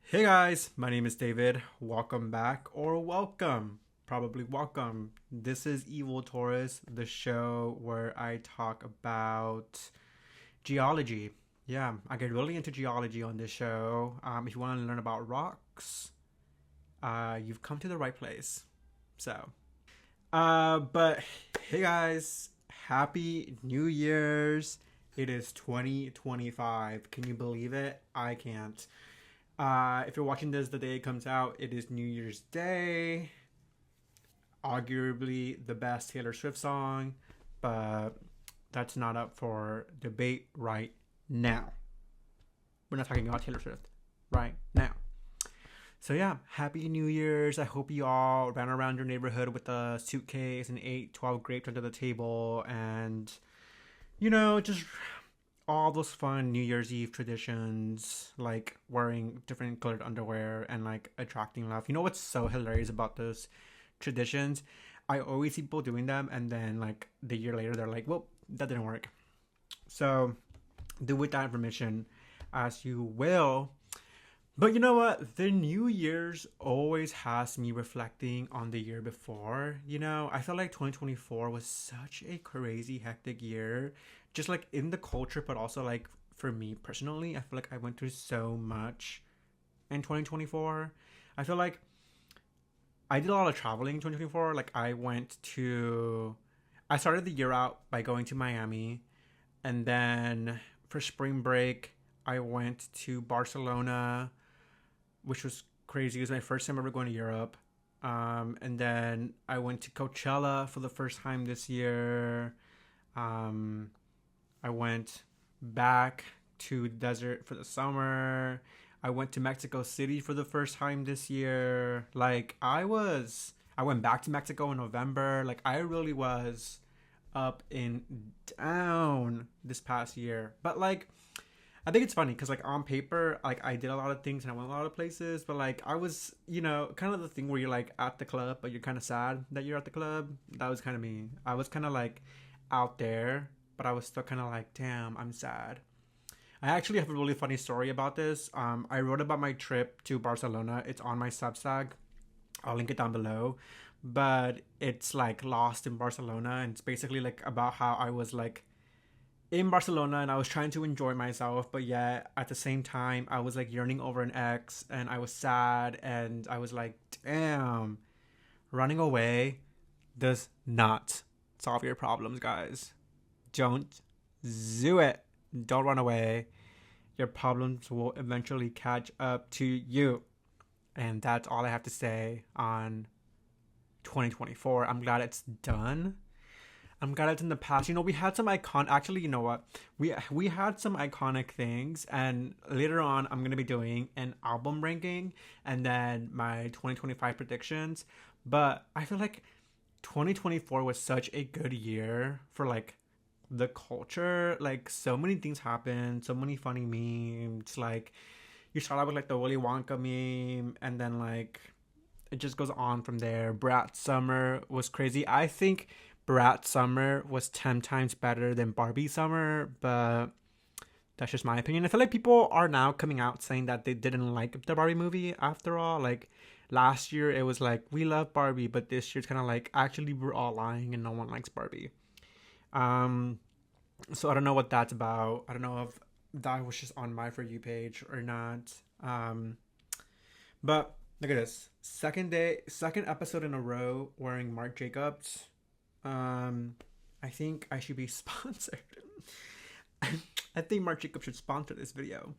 Hey guys, my name is David. Welcome back, or welcome. Probably welcome. This is Evil Taurus, the show where I talk about geology. Yeah, I get really into geology on this show. If you want to learn about rocks, you've come to the right place. But hey guys, happy New Year's. It is 2025. Can you believe it? I can't. If you're watching this the day it comes out, it is New Year's Day. Arguably the best Taylor Swift song, but that's not up for debate right now. We're not talking about Taylor Swift right now. So yeah, happy New Year's. I hope you all ran around your neighborhood with a suitcase and ate 12 grapes under the table and, just all those fun New Year's Eve traditions, like wearing different colored underwear and like attracting love. You know what's so hilarious about those traditions? I always see people doing them, and then like the year later, they're like, "Well, that didn't work." So, do with that information as you will. But you know what? The New Year's always has me reflecting on the year before. I feel like 2024 was such a crazy, hectic year. Just like in the culture, but also like for me personally, I feel like I went through so much in 2024. I feel like I did a lot of traveling in 2024. Like I started the year out by going to Miami. And then for spring break, I went to Barcelona, which was crazy. It was my first time ever going to Europe. And then I went to Coachella for the first time this year. I went back to the desert for the summer. I went to Mexico City for the first time this year. I went back to Mexico in November. Like, I really was up and down this past year. But, like, I think it's funny because, like, on paper, like, I did a lot of things and I went a lot of places, but, like, I was, kind of the thing where you're, like, at the club, but you're kind of sad that you're at the club. That was kind of me. I was kind of, like, out there, but I was still kind of like, damn, I'm sad. I actually have a really funny story about this. I wrote about my trip to Barcelona. It's on my Substack. I'll link it down below. But it's, like, lost in Barcelona, and it's basically, like, about how I was, like, in Barcelona and I was trying to enjoy myself, but yet at the same time I was like yearning over an ex and I was sad and I was like, damn, running away does not solve your problems, guys. Don't do it. Don't run away. Your problems will eventually catch up to you. And that's all I have to say on 2024. I'm glad it's done. I'm glad it's in the past. We had some actually, you know what? We had some iconic things, and later on I'm gonna be doing an album ranking and then my 2025 predictions. But I feel like 2024 was such a good year for like the culture. Like, so many things happened, so many funny memes. Like, you start out with like the Willy Wonka meme, and then like it just goes on from there. Brat Summer was crazy. I think Brat Summer was 10 times better than Barbie Summer, but that's just my opinion. I feel like people are now coming out saying that they didn't like the Barbie movie after all. Like, last year it was like, we love Barbie, but this year it's kind of like, actually, we're all lying and no one likes Barbie. So I don't know what that's about. I don't know if that was just on my For You page or not. But look at this. Second episode in a row wearing Marc Jacobs. I think I should be sponsored. I think Marc Jacobs should sponsor this video.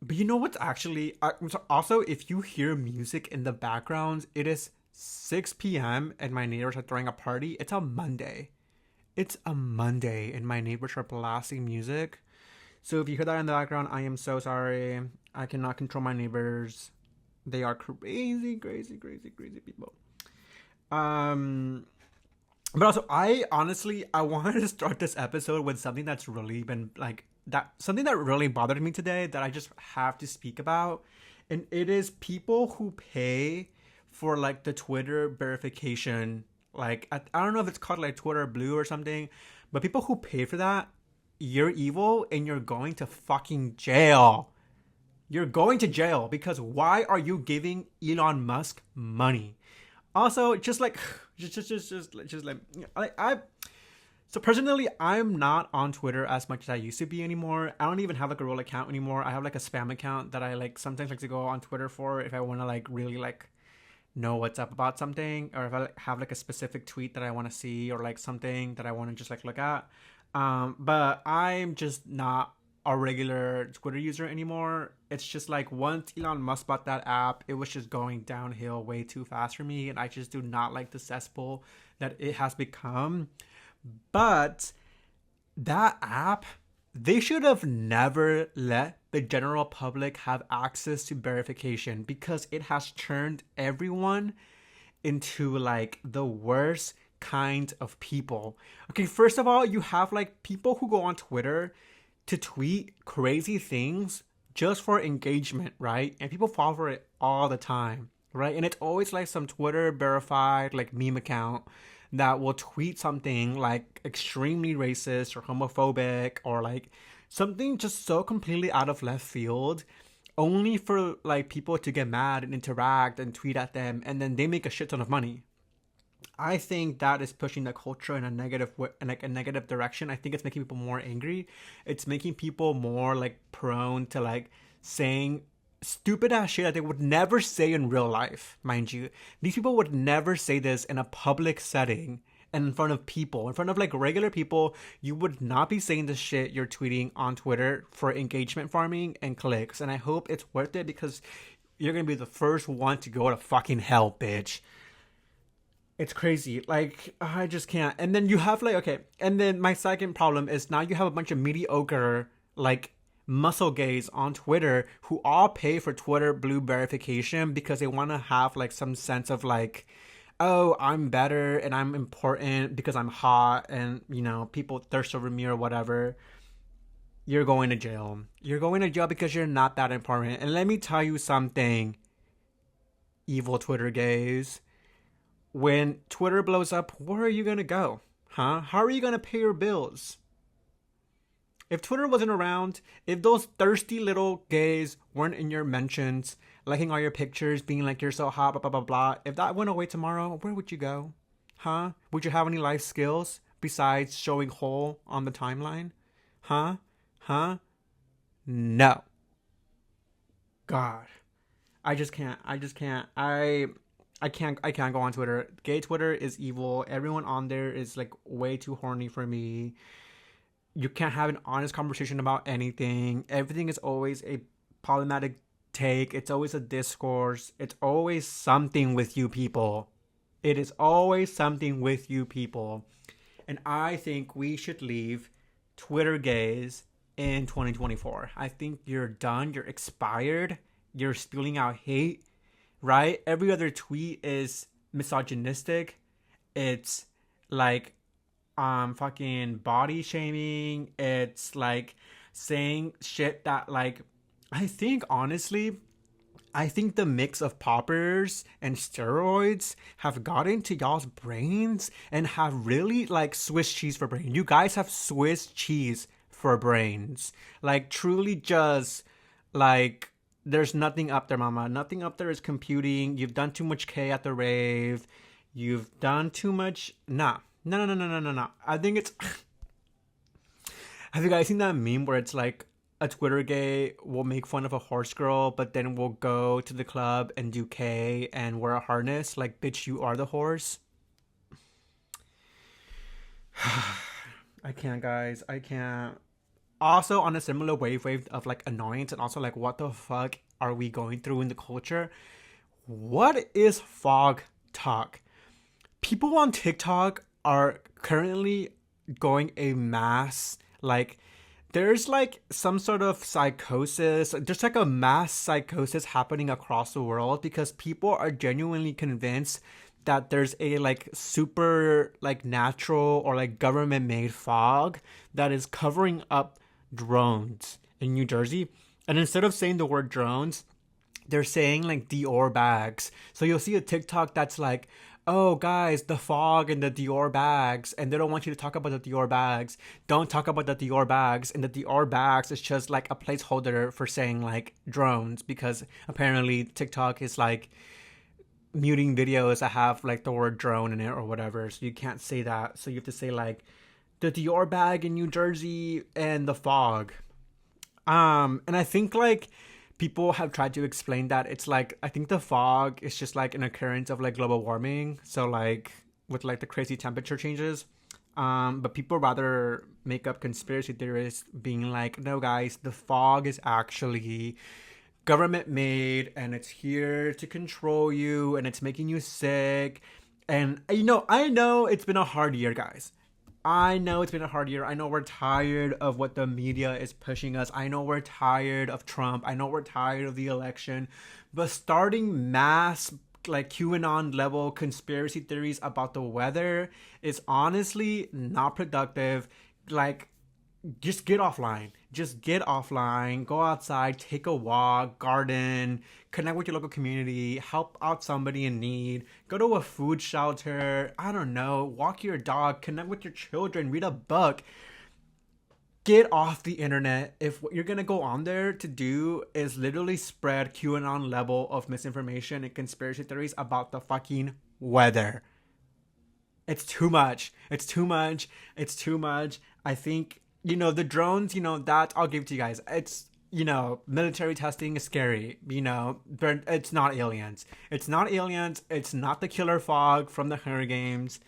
But you know what's actually... also, if you hear music in the background, it is 6 p.m. and my neighbors are throwing a party. It's a Monday. And my neighbors are blasting music. So if you hear that in the background, I am so sorry. I cannot control my neighbors. They are crazy, crazy, crazy, crazy people. But also, I wanted to start this episode with something that's really been something that really bothered me today that I just have to speak about. And it is people who pay for like the Twitter verification. Like, I don't know if it's called like Twitter Blue or something, but people who pay for that, you're evil and you're going to fucking jail. You're going to jail because why are you giving Elon Musk money? Also, just like, just like, I so personally, I'm not on Twitter as much as I used to be anymore. I don't even have like a real account anymore. I have like a spam account that I like sometimes like to go on Twitter for if I want to like really like know what's up about something, or if I have like a specific tweet that I want to see, or like something that I want to just like look at. But I'm just not a regular Twitter user anymore. It's just like once Elon Musk bought that app, it was just going downhill way too fast for me, and I just do not like the cesspool that it has become. But that app, they should have never let the general public have access to verification, because it has turned everyone into like the worst kind of people. Okay, first of all, you have like people who go on Twitter to tweet crazy things just for engagement, right? And people fall for it all the time, right? And it's always like some Twitter verified like meme account that will tweet something like extremely racist or homophobic, or like something just so completely out of left field, only for like people to get mad and interact and tweet at them, and then they make a shit ton of money. I think that is pushing the culture in a negative way, in like a negative direction. I think it's making people more angry. It's making people more like prone to like saying stupid ass shit that they would never say in real life, mind you. These people would never say this in a public setting and in front of people, in front of like regular people. You would not be saying the shit you're tweeting on Twitter for engagement farming and clicks. And I hope it's worth it, because you're gonna be the first one to go to fucking hell, bitch. It's crazy. Like, I just can't. And then you have like, okay, and then my second problem is now you have a bunch of mediocre like muscle gays on Twitter who all pay for Twitter blue verification because they want to have like some sense of like, oh, I'm better and I'm important because I'm hot, and you know, people thirst over me or whatever. You're going to jail. You're going to jail because you're not that important. And let me tell you something, evil Twitter gays. When Twitter blows up, where are you going to go? Huh? How are you going to pay your bills? If Twitter wasn't around, if those thirsty little gays weren't in your mentions, liking all your pictures, being like, you're so hot, blah, blah, blah, blah. If that went away tomorrow, where would you go? Huh? Would you have any life skills besides showing hole on the timeline? Huh? Huh? No. God. I just can't. I can't go on Twitter. Gay Twitter is evil. Everyone on there is like way too horny for me. You can't have an honest conversation about anything. Everything is always a problematic take. It's always a discourse. It's always something with you people. It is always something with you people. And I think we should leave Twitter gays in 2024. I think you're done. You're expired. You're spilling out hate. Right? Every other tweet is misogynistic. It's like fucking body shaming. It's like saying shit that like, I think honestly, I think the mix of poppers and steroids have got into y'all's brains and have really like Swiss cheese for brains. You guys have Swiss cheese for brains. Like truly just like, there's nothing up there, mama. Nothing up there is computing. You've done too much K at the rave. You've done too much. Nah. No. I think it's... Have you guys seen that meme where it's like a Twitter gay will make fun of a horse girl, but then will go to the club and do K and wear a harness? Like, bitch, you are the horse. I can't, guys. I can't. Also, on a similar wave of like annoyance and also like, what the fuck are we going through in the culture? What is fog talk? People on TikTok are currently going a mass, like, there's like some sort of psychosis. There's like a mass psychosis happening across the world because people are genuinely convinced that there's a like super like natural or like government made fog that is covering up drones in New Jersey. And instead of saying the word drones, they're saying like Dior bags. So you'll see a TikTok that's like, oh guys, the fog and the Dior bags, and they don't want you to talk about the Dior bags. Don't talk about the Dior bags, and the Dior bags is just like a placeholder for saying like drones, because apparently TikTok is like muting videos that have like the word drone in it or whatever, so you can't say that. So you have to say like the Dior bag in New Jersey and the fog. And I think like people have tried to explain that it's like, I think the fog is just like an occurrence of like global warming. So like with like the crazy temperature changes. But people rather make up conspiracy theorists being like, no guys, the fog is actually government made and it's here to control you and it's making you sick. And I know it's been a hard year, guys. I know it's been a hard year. I know we're tired of what the media is pushing us. I know we're tired of Trump. I know we're tired of the election. But starting mass, like QAnon level conspiracy theories about the weather is honestly not productive. Like, just get offline. Just get offline. Go outside, take a walk, garden, connect with your local community, help out somebody in need, go to a food shelter, I don't know, walk your dog, connect with your children, read a book. Get off the internet. If what you're gonna go on there to do is literally spread QAnon level of misinformation and conspiracy theories about the fucking weather. It's too much. It's too much. It's too much. I think, the drones, that I'll give to you guys. It's, military testing is scary, but it's not aliens. It's not aliens. It's not the killer fog from the Hunger Games.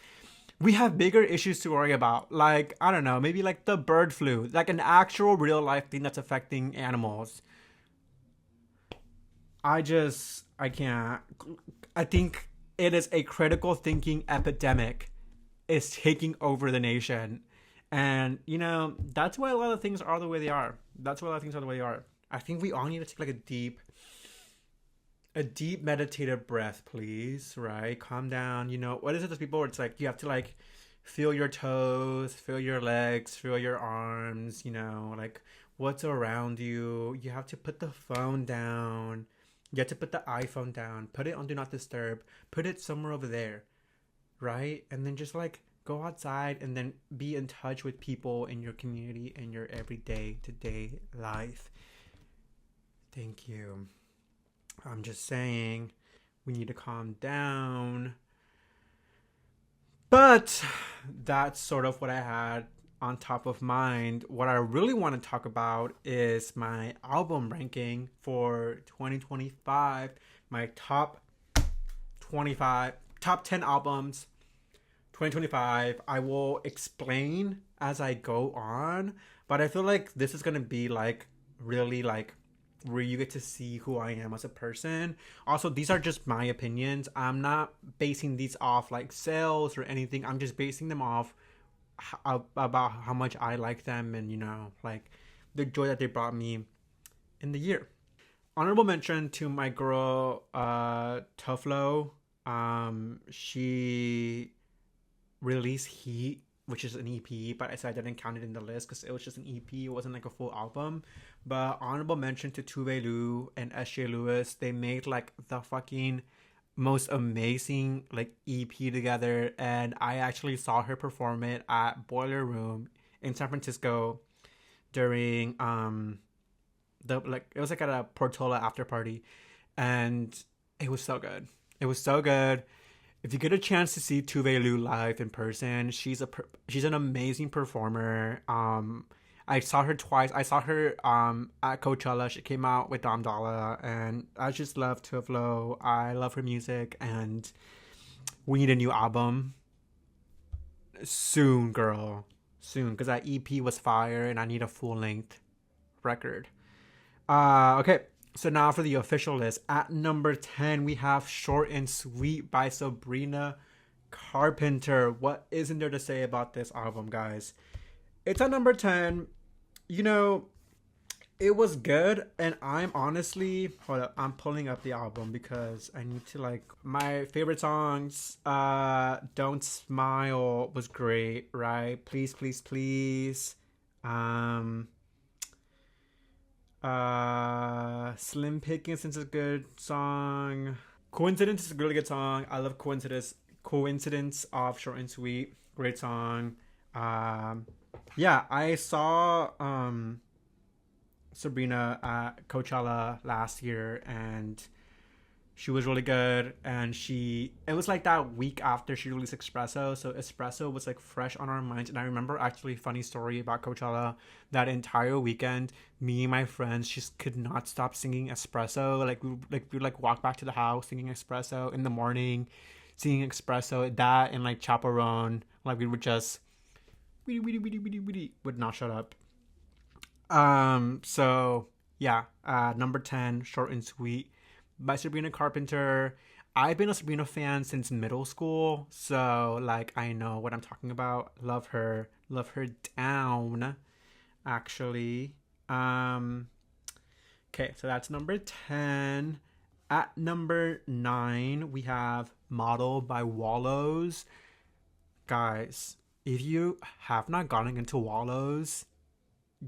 We have bigger issues to worry about. Like, I don't know, maybe like the bird flu, like an actual real life thing that's affecting animals. I can't. I think it is a critical thinking epidemic is taking over the nation. And, that's why a lot of things are the way they are. That's why a lot of things are the way they are. I think we all need to take like a deep meditative breath, please, right? Calm down. What is it, those people where it's like you have to like feel your toes, feel your legs, feel your arms, like what's around you. You have to put the phone down. You have to put the iPhone down, put it on Do Not Disturb, put it somewhere over there, right? And then just like go outside and then be in touch with people in your community in your everyday to day life. Thank you. I'm just saying we need to calm down. But that's sort of what I had on top of mind. What I really want to talk about is my album ranking for 2025, my top 25, top 10 albums 2025. I will explain as I go on, but I feel like this is going to be like really like where you get to see who I am as a person. Also, these are just my opinions. I'm not basing these off like sales or anything. I'm just basing them off about how much I like them and, like the joy that they brought me in the year. Honorable mention to my girl, Toflo. She released Heat, which is an EP, but I said I didn't count it in the list because it was just an EP. It wasn't like a full album. But honorable mention to Tuve Lu and SJ Lewis. They made like the fucking most amazing like EP together, and I actually saw her perform it at Boiler Room in San Francisco during the like it was like at a Portola after party, and it was so good. It was so good. If you get a chance to see Tuve Lu live in person, she's an amazing performer. I saw her twice. I saw her at Coachella. She came out with Dom Dalla, and I just love Tuve. I love her music, and we need a new album soon, girl, soon, because that EP was fire, and I need a full length record. Okay. So now for the official list. At number 10, we have Short and Sweet by Sabrina Carpenter. What isn't there to say about this album, guys? It's at number 10. It was good. And I'm honestly... Hold up. I'm pulling up the album because I need to like... My favorite songs. Don't Smile was great, right? Please, Please, Please. Slim Pickings is a good song. Coincidence is a really good song. I love Coincidence. Coincidence of Short and Sweet. Great song. Um, yeah, I saw Sabrina at Coachella last year, and she was really good. And it was like that week after she released Espresso, so Espresso was like fresh on our minds. And I remember, actually, funny story about Coachella, that entire weekend, me and my friends just could not stop singing Espresso. Like we would walk back to the house singing Espresso in the morning, singing Espresso, that and like Chaperone. Like we would just would not shut up. So yeah, number 10, Short and Sweet by Sabrina Carpenter. I've been a Sabrina fan since middle school, so like I know what I'm talking about. Love her down, actually. Um, okay, so that's number 10. At number 9, we have Model by Wallows. Guys, if you have not gotten into Wallows,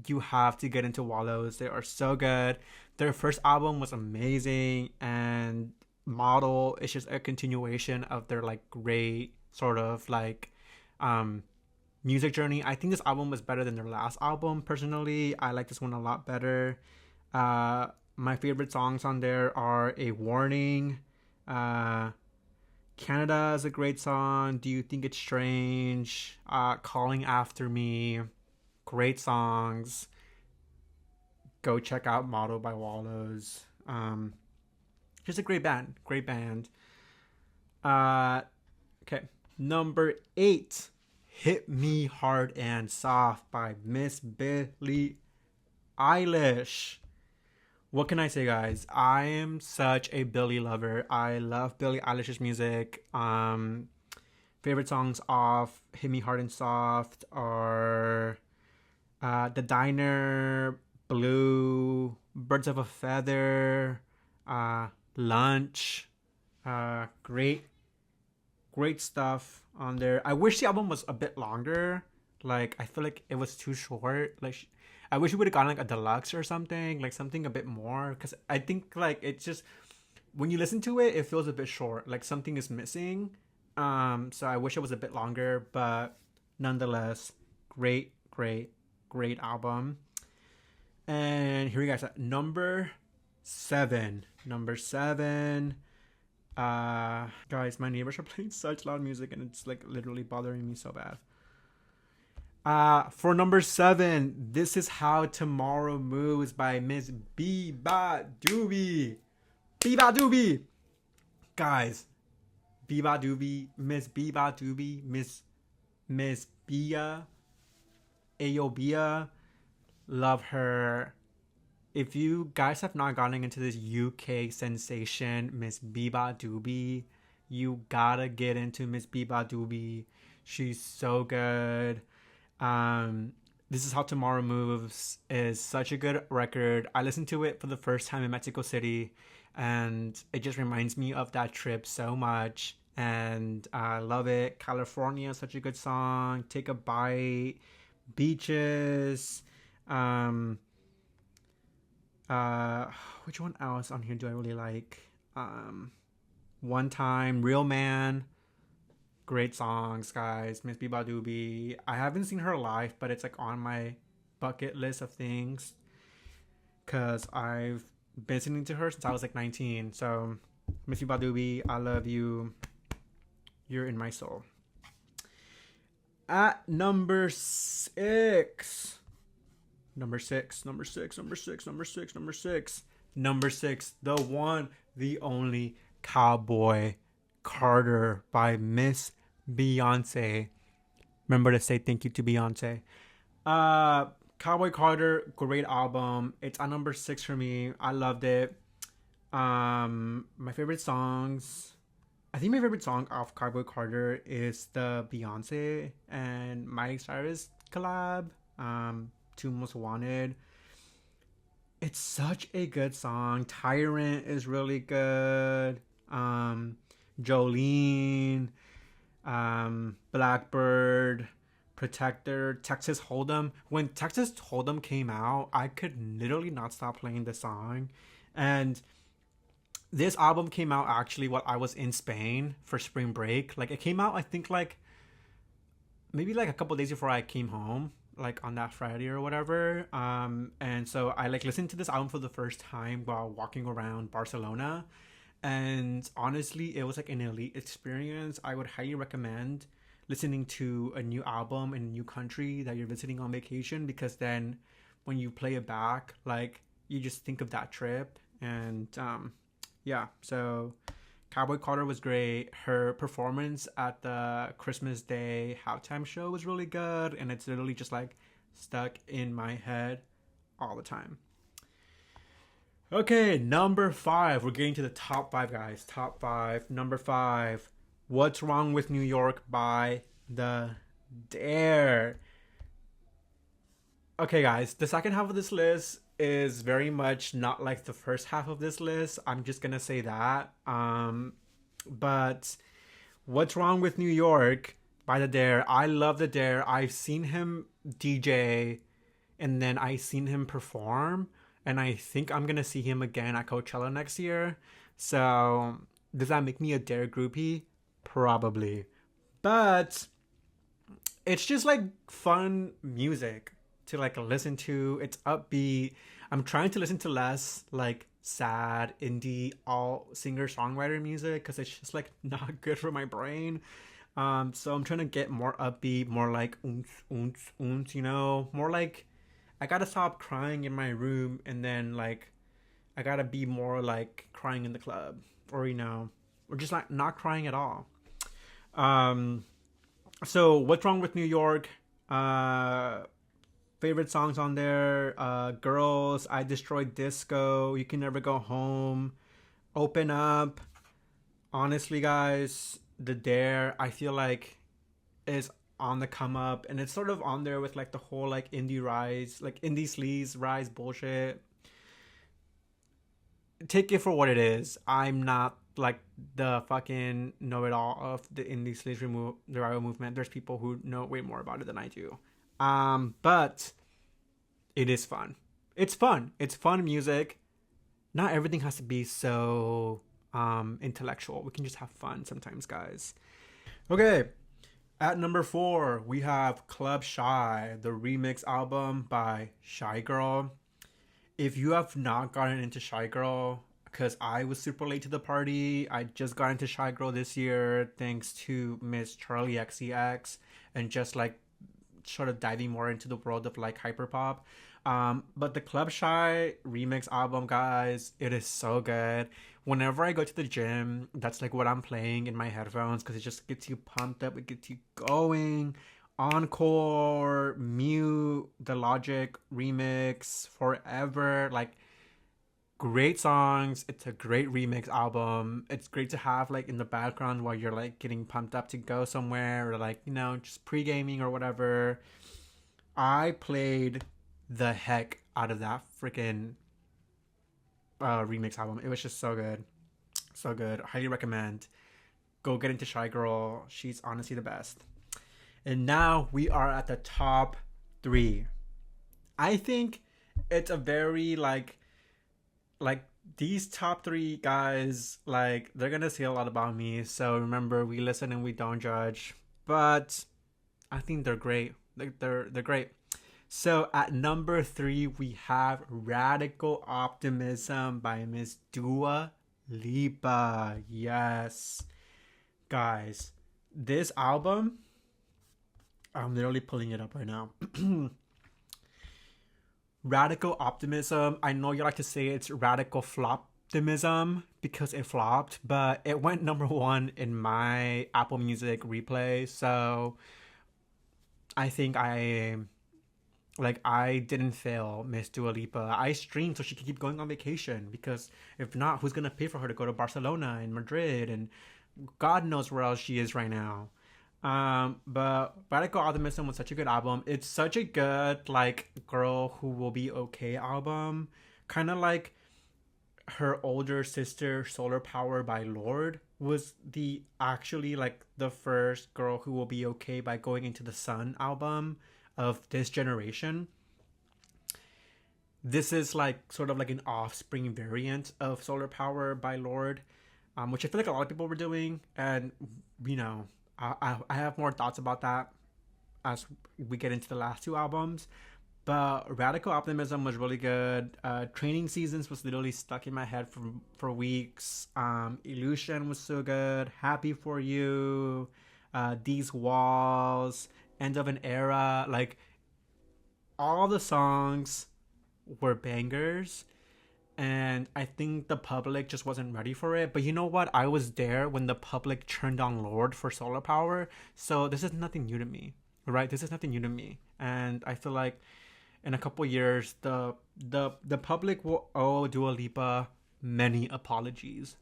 you have to get into Wallows. They are so good. Their first album was amazing, and Model is just a continuation of their like great sort of like music journey. I think this album was better than their last album. Personally, I like this one a lot better. My favorite songs on there are A Warning, Canada is a great song, Do You Think It's Strange, Calling After Me. Great songs. Go check out Model by Wallows. Just a great band. Great band. Okay. Number 8. Hit Me Hard and Soft by Miss Billie Eilish. What can I say, guys? I am such a Billie lover. I love Billie Eilish's music. Favorite songs off Hit Me Hard and Soft are The Diner, Blue, Birds of a Feather, Lunch. Great stuff on there. I wish the album was a bit longer. Like, I feel like it was too short. Like, I wish we would have gotten like a deluxe or something, like something a bit more. Because I think like it's just, when you listen to it, it feels a bit short. Like something is missing. So I wish it was a bit longer, but nonetheless, great album. And here you guys at number 7. Guys, my neighbors are playing such loud music, and it's like literally bothering me so bad. For number 7, This Is How Tomorrow Moves by Miss Biba Doobie. Guys, Biba Doobie, Miss Bia Ayobia. Love her. If you guys have not gotten into this UK sensation, Miss Biba Doobie, you gotta get into Miss Biba Doobie. She's so good. This Is How Tomorrow Moves is such a good record. I listened to it for the first time in Mexico City, and it just reminds me of that trip so much. And I love it. California is such a good song. Take a Bite, Beaches. Which one else on here do I really like? One Time, Real Man. Great songs, guys. Miss Biba Doobie. I haven't seen her live, but it's like on my bucket list of things, because I've been listening to her since I was like 19. So, Miss Biba Doobie, I love you. You're in my soul. At number 6. Number six, the one, the only, Cowboy Carter by Miss Beyonce. Remember to say thank you to Beyonce. Cowboy Carter, great album. It's at number 6 for me. I loved it. My favorite songs, I think my favorite song off Cowboy Carter is the Beyonce and Miley Cyrus collab. To Most Wanted. It's such a good song. Tyrant is really good. Jolene, Blackbird, Protector, Texas Hold'em. When Texas Hold'em came out, I could literally not stop playing the song. And This album came out actually while I was in Spain for spring break. Like it came out, I think like maybe like a couple days before I came home, like on that Friday or whatever. And so I like listened to this album for the first time while walking around Barcelona. And honestly, it was like an elite experience. I would highly recommend listening to a new album in a new country that you're visiting on vacation, because then when you play it back, like you just think of that trip. And yeah, so Cowboy Carter was great. Her performance at the Christmas Day halftime show was really good, and it's literally just like stuck in my head all the time. Okay, number 5. We're getting to the top 5, guys. Top 5. Number 5. What's Wrong with New York by The Dare. Okay, guys. The second half of this list is very much not like the first half of this list. I'm just gonna say that. But What's Wrong with New York by The Dare. I love The Dare. I've seen him DJ, and then I seen him perform, and I think I'm gonna see him again at Coachella next year. So does that make me a Dare groupie? Probably. But it's just like fun music to like listen to. It's upbeat. I'm trying to listen to less like sad indie all singer songwriter music, because it's just like not good for my brain. So I'm trying to get more upbeat, more like you know, more like I gotta stop crying in my room, and then like I gotta be more like crying in the club, or you know, or just like not crying at all. Um, so What's Wrong with New York? Favorite songs on there: Girls, I Destroyed Disco, You Can Never Go Home, Open Up. Honestly, guys, The Dare, I feel like is on the come up, and it's sort of on there with like the whole like indie rise, like indie sleaze rise bullshit. Take it for what it is. I'm not like the fucking know-it-all of the indie sleaze revival movement. There's people who know way more about it than I do. But it is fun. It's fun. It's fun music. Not everything has to be so intellectual. We can just have fun sometimes, guys. Okay, at number 4, we have Club Shy, the remix album by Shy Girl. If you have not gotten into Shy Girl, because I was super late to the party, I just got into Shy Girl this year thanks to Miss Charlie XCX, and just like sort of diving more into the world of like hyperpop. But the Club Shy remix album, guys, it is so good. Whenever I go to the gym, that's like what I'm playing in my headphones, because it just gets you pumped up, it gets you going. Encore, Mute, The Logic remix, Forever, like great songs. It's a great remix album. It's great to have like in the background while you're like getting pumped up to go somewhere, or like, you know, just pre-gaming or whatever. I played the heck out of that freaking remix album. It was just so good. So good. Highly recommend. Go get into Shy Girl. She's honestly the best. And now we are at the top 3. I think it's a very like these top 3 guys, like they're gonna say a lot about me. So remember, we listen and we don't judge. But I think they're great. They're great. So at number 3, we have Radical Optimism by Miss Dua Lipa. Yes, guys, this album, I'm literally pulling it up right now. Radical Optimism. I know you like to say it's Radical Floptimism because it flopped, but it went number 1 in my Apple Music replay. So I think I didn't fail Miss Dua Lipa. I streamed so she could keep going on vacation, because if not, who's gonna pay for her to go to Barcelona and Madrid and God knows where else she is right now. But Radical Optimism was such a good album. It's such a good like Girl Who Will Be Okay album, kind of like her older sister Solar Power by Lorde was the actually like the first Girl Who Will Be Okay by Going Into the Sun album of this generation. This is like sort of like an offspring variant of Solar Power by Lord, which I feel like a lot of people were doing. And, you know, I have more thoughts about that as we get into the last two albums. But Radical Optimism was really good. Training Seasons was literally stuck in my head for weeks. Illusion was so good. Happy for You. These Walls. End of an Era. Like, all the songs were bangers. And I think the public just wasn't ready for it. But you know what? I was there when the public turned on Lord for Solar Power. So this is nothing new to me, right? This is nothing new to me. And I feel like in a couple years, the public will owe Dua Lipa many apologies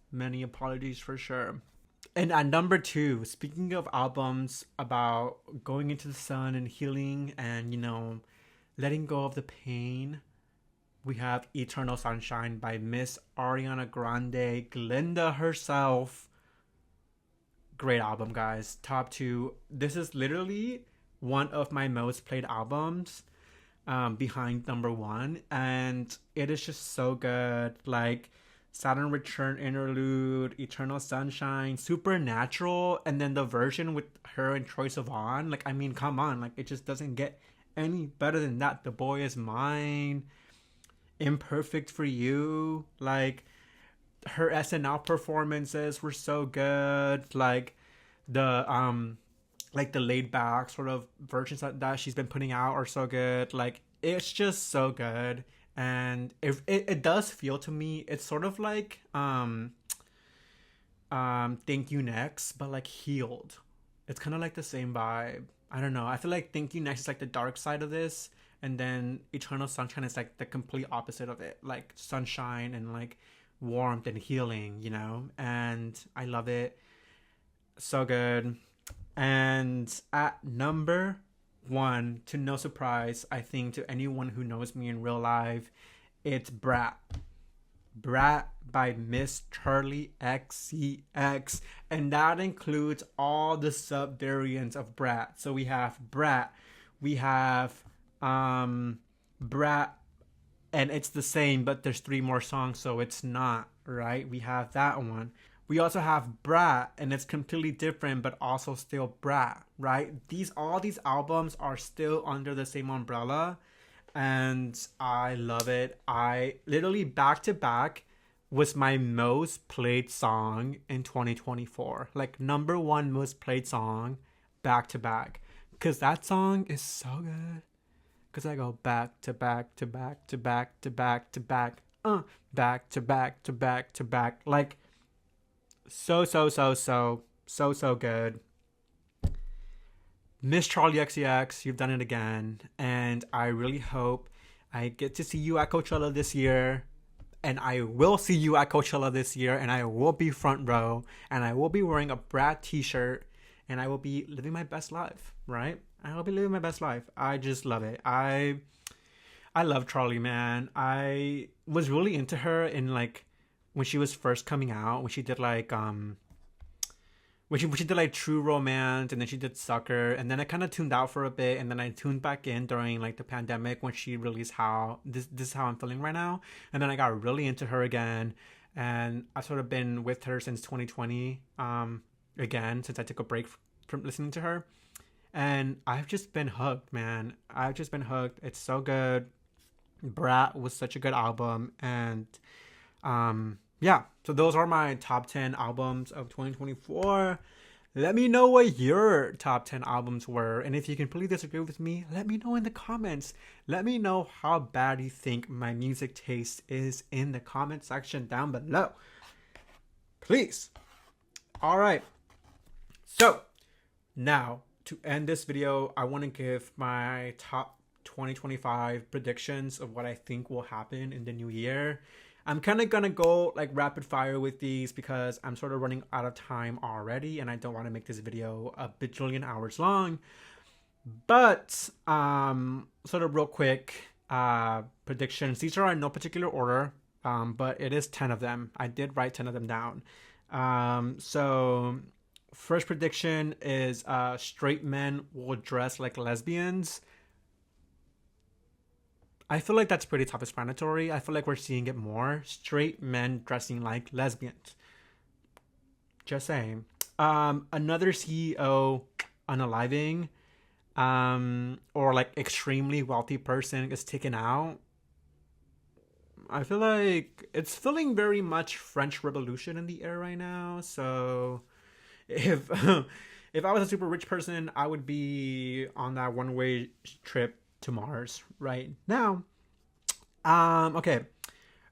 for sure. And at number 2, speaking of albums about going into the sun and healing and, you know, letting go of the pain, we have Eternal Sunshine by Miss Ariana Grande, Glinda herself. Great album, guys. Top 2. This is literally one of my most played albums, behind number 1. And it is just so good. Like, Saturn Return Interlude, Eternal Sunshine, Supernatural, and then the version with her and Troye Sivan. Like, I mean, come on. Like, it just doesn't get any better than that. The Boy Is Mine, Imperfect for You. Like, her SNL performances were so good. Like, the laid back sort of versions that she's been putting out are so good. Like, it's just so good. And it does feel to me, it's sort of like Thank You Next, but like healed. It's kind of like the same vibe. I don't know. I feel like Thank You Next is like the dark side of this, and then Eternal Sunshine is like the complete opposite of it. Like sunshine and like warmth and healing, you know? And I love it. So good. And at number 1, to no surprise, I think, to anyone who knows me in real life, it's Brat. Brat by Miss Charlie XCX. And that includes all the sub variants of Brat. So we have Brat, we have Brat, and it's the same, but there's 3 more songs, so it's not, right? We have that one. We also have Brat, and it's completely different, but also still Brat, right? All these albums are still under the same umbrella, and I love it. I literally Back to Back was my most played song in 2024. Like, number 1 most played song, Back to Back, because that song is so good. Because I go back to back to back to back to back to back, back to back to back to back, like. So good. Miss Charlie XCX, you've done it again. And I really hope I get to see you at Coachella this year. And I will see you at Coachella this year. And I will be front row. And I will be wearing a Brad t-shirt. And I will be living my best life, right? I will be living my best life. I just love it. I love Charlie, man. I was really into her in like when she was first coming out, when she did like when she did like True Romance, and then she did Sucker, and then I kind of tuned out for a bit, and then I tuned back in during like the pandemic when she released How This is How I'm Feeling Right Now, and then I got really into her again, and I've sort of been with her since 2020, again, since I took a break from listening to her, and I've just been hooked, man. I've just been hooked. It's so good. Brat was such a good album, and yeah, so those are my top 10 albums of 2024. Let me know what your top 10 albums were. And if you completely disagree with me, let me know in the comments. Let me know how bad you think my music taste is in the comment section down below. Please. All right. So now to end this video, I want to give my top 2025 predictions of what I think will happen in the new year. I'm kind of going to go like rapid fire with these because I'm sort of running out of time already and I don't want to make this video a bajillion hours long. But sort of real quick predictions. These are in no particular order, but it is 10 of them. I did write 10 of them down. So first prediction is straight men will dress like lesbians. I feel like that's pretty self-explanatory. I feel like we're seeing it more. Straight men dressing like lesbians. Just saying. Another CEO unaliving, or like extremely wealthy person is taken out. I feel like it's feeling very much French Revolution in the air right now. So if if I was a super rich person, I would be on that one way trip to Mars right now. Okay.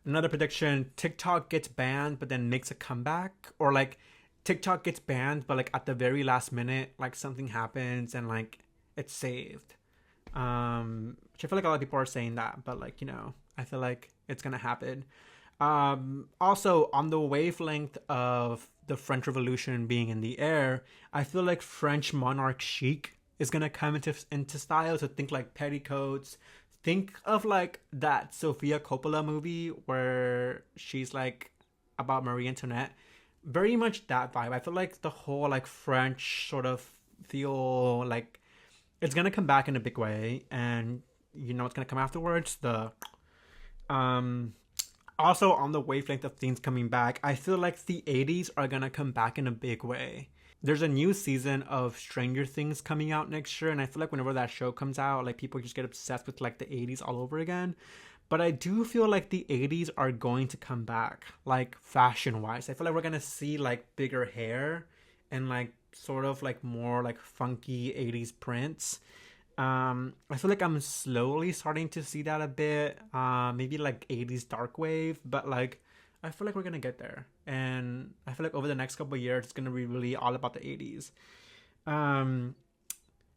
Another prediction: TikTok gets banned, but then makes a comeback, or like TikTok gets banned, but like at the very last minute, like something happens and like it's saved. Which I feel like a lot of people are saying that, but like I feel like it's gonna happen. Also, on the wavelength of the French Revolution being in the air, I feel like French monarch chic is gonna come into style. So think like petticoats. Think of like that Sofia Coppola movie where she's like about Marie Antoinette. Very much that vibe. I feel like the whole like French sort of feel like it's gonna come back in a big way, and what's gonna come afterwards. The Also, on the wavelength of things coming back, I feel like the 80s are gonna come back in a big way. There's a new season of Stranger Things coming out next year, and I feel like whenever that show comes out, like people just get obsessed with like the 80s all over again. But I do feel like the 80s are going to come back, like fashion wise. I feel like we're gonna see like bigger hair and like sort of like more like funky 80s prints. I feel like I'm slowly starting to see that a bit. Maybe like 80s dark wave, but like I feel like we're gonna get there, and I feel like over the next couple of years, it's gonna be really all about the 80s. Um,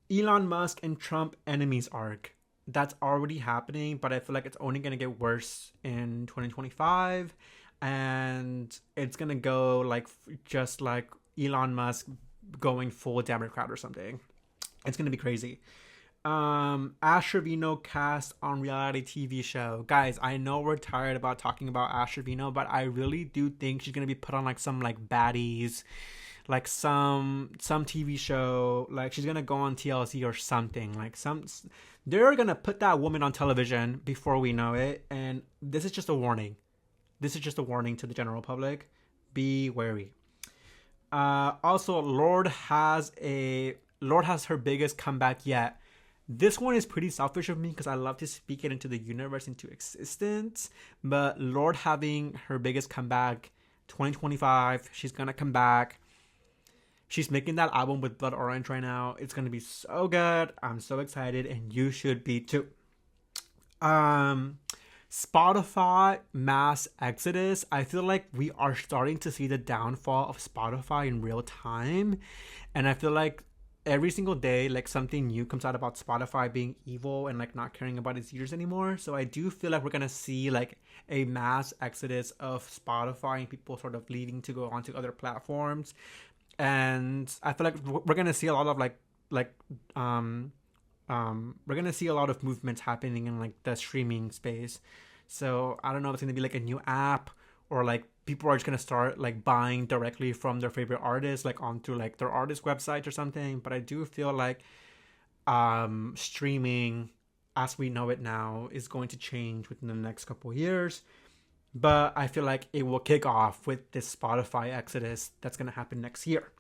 Elon Musk and Trump enemies arc. That's already happening, but I feel like it's only gonna get worse in 2025, and it's gonna go like just like Elon Musk going full Democrat or something. It's gonna be crazy. Ash Trevino cast on reality TV show. Guys, I know we're tired about talking about Ash Trevino, but I really do think she's gonna be put on like some like baddies, like some TV show. Like she's gonna go on TLC or something. Like they're gonna put that woman on television before we know it. And this is just a warning. This is just a warning to the general public. Be wary. Also, Lord has her biggest comeback yet. This one is pretty selfish of me because I love to speak it into the universe, into existence. But Lord having her biggest comeback, 2025, she's gonna come back. She's making that album with Blood Orange right now. It's gonna be so good. I'm so excited, and you should be too. Spotify mass exodus. I feel like we are starting to see the downfall of Spotify in real time, and I feel like every single day like something new comes out about Spotify being evil and like not caring about its users anymore. So I do feel like we're gonna see like a mass exodus of Spotify and people sort of leaving to go onto other platforms. And I feel like we're gonna see a lot of we're gonna see a lot of movements happening in like the streaming space. So I don't know if it's gonna be like a new app, or like people are just gonna start like buying directly from their favorite artists, like onto like their artist websites or something. But I do feel like streaming as we know it now is going to change within the next couple of years. But I feel like it will kick off with this Spotify exodus that's gonna happen next year.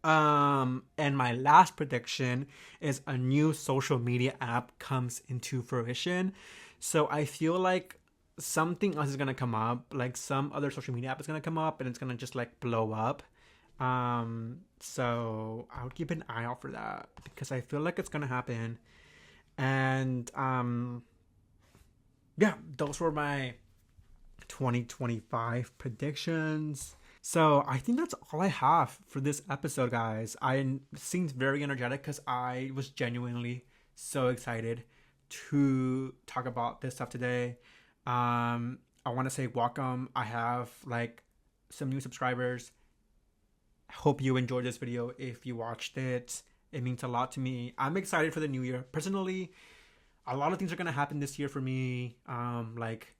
And my last prediction is a new social media app comes into fruition. So I feel like something else is gonna come up, like some other social media app is gonna come up, and it's gonna just like blow up. So I would keep an eye out for that because I feel like it's gonna happen. And yeah, those were my 2025 predictions. So I think that's all I have for this episode, guys. I seemed very energetic because I was genuinely so excited to talk about this stuff today. I want to say welcome. I have like some new subscribers. Hope you enjoyed this video. If you watched it, it means a lot to me. I'm excited for the new year. Personally, a lot of things are going to happen this year for me. Like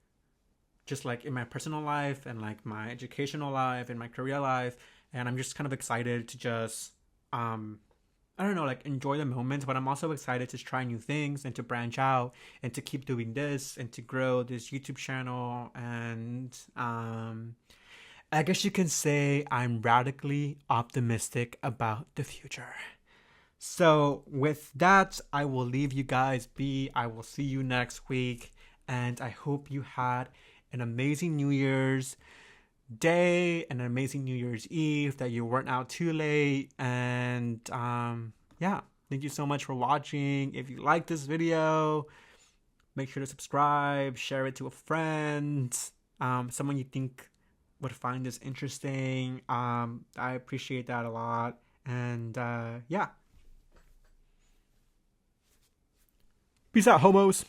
just like in my personal life and like my educational life and my career life. And I'm just kind of excited to just I don't know, like enjoy the moments, but I'm also excited to try new things and to branch out and to keep doing this and to grow this YouTube channel. And I guess you can say I'm radically optimistic about the future. So, with that, I will leave you guys be. I will see you next week. And I hope you had an amazing New Year's Day and an amazing New Year's Eve, that you weren't out too late. And yeah, thank you so much for watching. If you like this video, make sure to subscribe, share it to a friend, someone you think would find this interesting. I appreciate that a lot. And yeah. Peace out, homos.